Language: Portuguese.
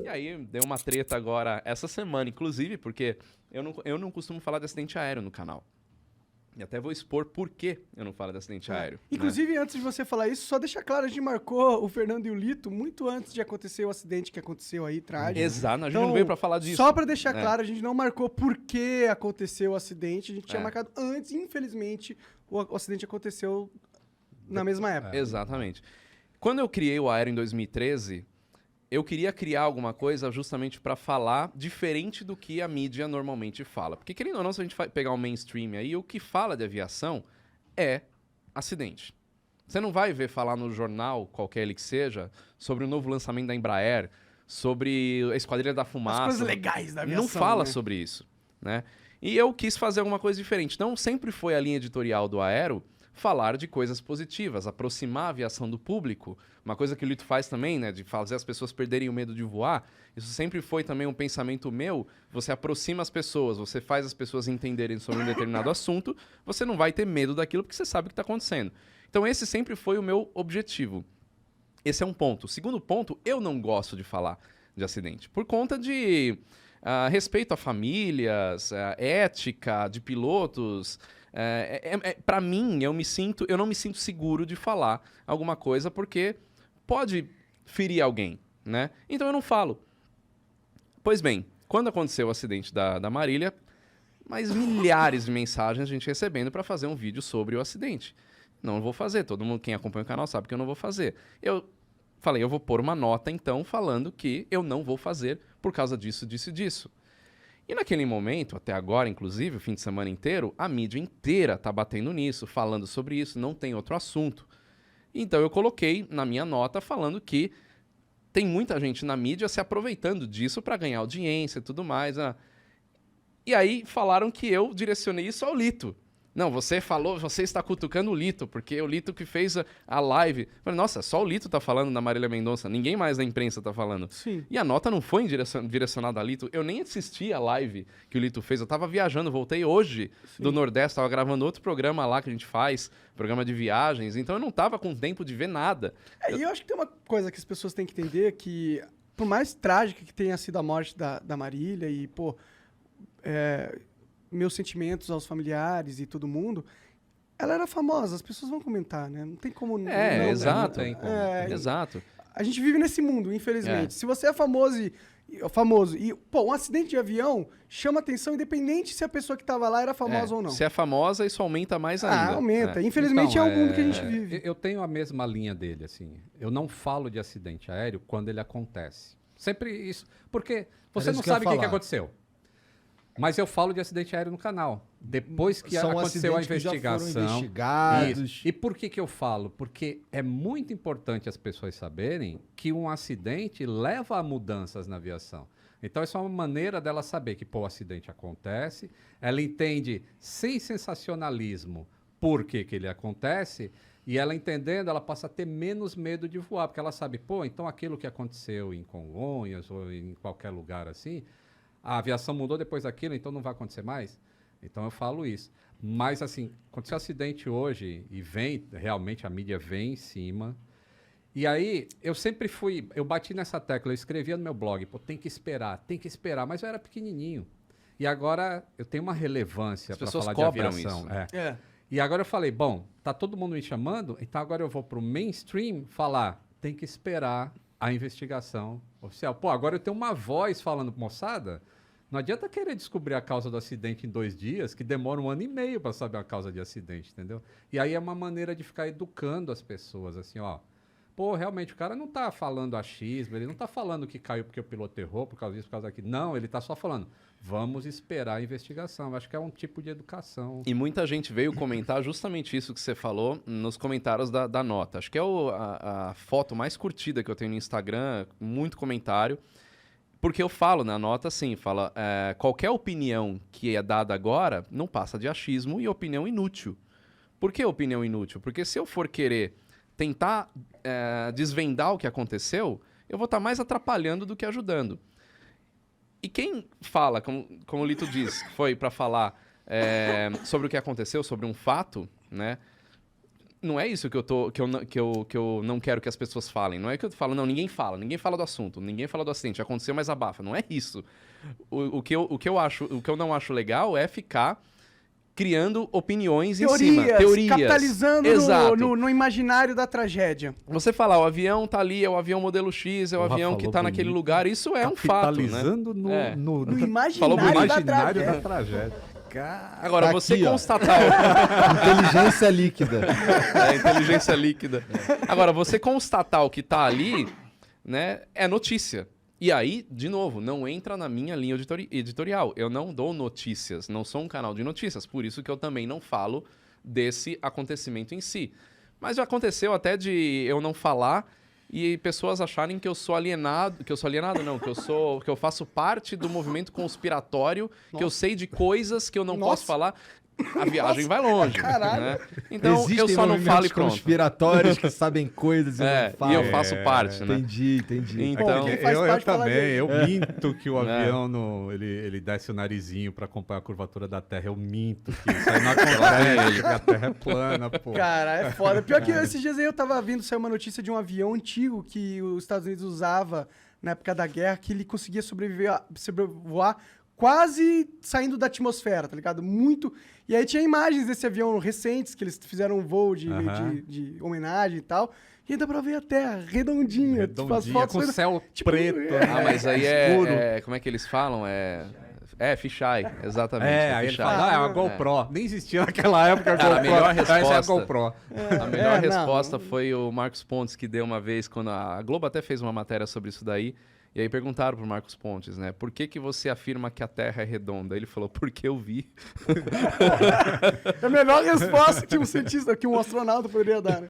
E aí deu uma treta agora essa semana, inclusive, porque eu não costumo falar de acidente aéreo no canal. E até vou expor por que eu não falo de acidente aéreo. Né? Inclusive, antes de você falar isso, só deixa claro, a gente marcou o Fernando e o Lito muito antes de acontecer o acidente que aconteceu aí, trágico. Exato, a gente não veio pra falar disso. Só pra deixar claro, a gente não marcou por que aconteceu o acidente, a gente tinha marcado antes, e infelizmente o acidente aconteceu na mesma época. Exatamente. Quando eu criei o Aero em 2013, eu queria criar alguma coisa justamente para falar diferente do que a mídia normalmente fala. Porque, querendo ou não, se a gente pegar o mainstream aí, o que fala de aviação é acidente. Você não vai ver falar no jornal, qualquer ele que seja, sobre o novo lançamento da Embraer, sobre a Esquadrilha da Fumaça. As coisas legais da aviação. Não fala né? sobre isso, né? E eu quis fazer alguma coisa diferente. Então, sempre foi a linha editorial do Aero falar de coisas positivas, aproximar a aviação do público. Uma coisa que o Lito faz também, né, de fazer as pessoas perderem o medo de voar. Isso sempre foi também um pensamento meu. Você aproxima as pessoas, você faz as pessoas entenderem sobre um determinado assunto, você não vai ter medo daquilo porque você sabe o que está acontecendo. Então esse sempre foi o meu objetivo. Esse é um ponto. Segundo ponto, eu não gosto de falar de acidente, por conta de respeito a famílias, ética de pilotos. Para mim, eu não me sinto seguro de falar alguma coisa porque pode ferir alguém, né? Então eu não falo. Pois bem, quando aconteceu o acidente da Marília, mais milhares de mensagens a gente recebendo para fazer um vídeo sobre o acidente. Não vou fazer, todo mundo, quem acompanha o canal sabe que eu não vou fazer. Eu falei, eu vou pôr uma nota então falando que eu não vou fazer por causa disso, disso e disso. E naquele momento, até agora, inclusive, o fim de semana inteiro, a mídia inteira tá batendo nisso, falando sobre isso, não tem outro assunto. Então eu coloquei na minha nota falando que tem muita gente na mídia se aproveitando disso para ganhar audiência e tudo mais. E aí falaram que eu direcionei isso ao Lito. Não, você falou, você está cutucando o Lito, porque é o Lito que fez a live. Eu falei, nossa, só o Lito tá falando da Marília Mendonça, ninguém mais da imprensa tá falando. Sim. E a nota não foi direcionada a Lito, eu nem assisti a live que o Lito fez, eu tava viajando, voltei hoje do Nordeste, tava gravando outro programa lá que a gente faz, programa de viagens, então eu não tava com tempo de ver nada. E eu acho que tem uma coisa que as pessoas têm que entender, que por mais trágica que tenha sido a morte da Marília, e, pô, meus sentimentos aos familiares e todo mundo, ela era famosa, as pessoas vão comentar, né? Não tem como não. Exato. Não tem como. Exato. A gente vive nesse mundo, infelizmente. Se você é famoso e, pô, um acidente de avião chama atenção independente se a pessoa que estava lá era famosa ou não. Se é famosa, isso aumenta mais ainda. Aumenta. Infelizmente Então, é o mundo que a gente vive. Eu tenho a mesma linha dele, assim. Eu não falo de acidente aéreo quando ele acontece. Sempre isso. Porque você não sabe o que aconteceu. Mas eu falo de acidente aéreo no canal. Depois que aconteceu a investigação. Que já foram investigados. Isso. E por que eu falo? Porque é muito importante as pessoas saberem que um acidente leva a mudanças na aviação. Então, essa é uma maneira dela saber que, pô, o acidente acontece, ela entende sem sensacionalismo por que ele acontece, e ela entendendo, ela passa a ter menos medo de voar, porque ela sabe, pô, então aquilo que aconteceu em Congonhas ou em qualquer lugar assim, a aviação mudou depois daquilo, então não vai acontecer mais? Então eu falo isso. Mas, assim, aconteceu um acidente hoje e realmente a mídia vem em cima. E aí, eu bati nessa tecla, eu escrevia no meu blog, pô, tem que esperar, mas eu era pequenininho. E agora eu tenho uma relevância para falar de aviação. Isso. E agora eu falei, bom, tá todo mundo me chamando, então agora eu vou pro mainstream falar, tem que esperar a investigação oficial. Pô, agora eu tenho uma voz falando, moçada, não adianta querer descobrir a causa do acidente em 2 dias, que demora 1 ano e meio para saber a causa de acidente, entendeu? E aí é uma maneira de ficar educando as pessoas, assim, ó. Pô, realmente, o cara não tá falando achismo, ele não tá falando que caiu porque o piloto errou, por causa disso, por causa daquilo. Não, ele tá só falando, vamos esperar a investigação. Eu acho que é um tipo de educação. E muita gente veio comentar justamente isso que você falou nos comentários da nota. Acho que é a foto mais curtida que eu tenho no Instagram, muito comentário. Porque eu falo na nota assim, fala, qualquer opinião que é dada agora não passa de achismo e opinião inútil. Por que opinião inútil? Porque se eu for querer tentar desvendar o que aconteceu, eu vou estar mais atrapalhando do que ajudando. E quem fala, como o Lito diz, foi para falar sobre o que aconteceu, sobre um fato, né? não é isso que eu não quero que as pessoas falem. Não é que eu falo, não, ninguém fala do assunto, ninguém fala do acidente, aconteceu, mas abafa. Não é isso. O que eu não acho legal é ficar criando opiniões em cima. Teorias. Capitalizando no imaginário da tragédia. Você falar, o avião tá ali, é o avião modelo X, é o avião que tá naquele lugar, isso é um fato, né? Capitalizando no imaginário da tragédia. Agora, tá você aqui, constatar... Inteligência líquida. Inteligência líquida. Agora, você constatar o que tá ali, né, é notícia. E aí, de novo, não entra na minha linha editorial. Eu não dou notícias, não sou um canal de notícias. Por isso que eu também não falo desse acontecimento em si. Mas já aconteceu até de eu não falar e pessoas acharem que eu sou alienado, que eu faço parte do movimento conspiratório, que eu sei de coisas que eu não posso falar. A viagem vai longe, né? Então, existem eu só não falo e pronto. conspiratórios que sabem coisas e não falam. E eu faço parte, né? Entendi. Então, eu também, eu minto que o avião ele desce o narizinho pra acompanhar a curvatura da Terra. Eu minto que isso aí não acontece, que a Terra é plana, pô. Cara, é foda. Pior que esses dias aí eu tava vendo, saiu uma notícia de um avião antigo que os Estados Unidos usava na época da guerra, que ele conseguia sobrevoar quase saindo da atmosfera, tá ligado? Muito... E aí tinha imagens desse avião recentes, que eles fizeram um voo de homenagem e tal. E ainda pra ver a Terra redondinha. Tipo, as fotos com o céu tipo, preto. mas aí como é que eles falam? Fisheye, exatamente. Aí ele fala, é uma GoPro. Nem existia naquela época a Cara, GoPro. a melhor resposta, Essa é a GoPro. A melhor resposta foi o Marcos Pontes, que deu uma vez, quando a Globo até fez uma matéria sobre isso daí. E aí perguntaram pro Marcos Pontes, né? Por que você afirma que a Terra é redonda? Ele falou, porque eu vi. É a melhor resposta que um cientista, que um astronauta poderia dar, né?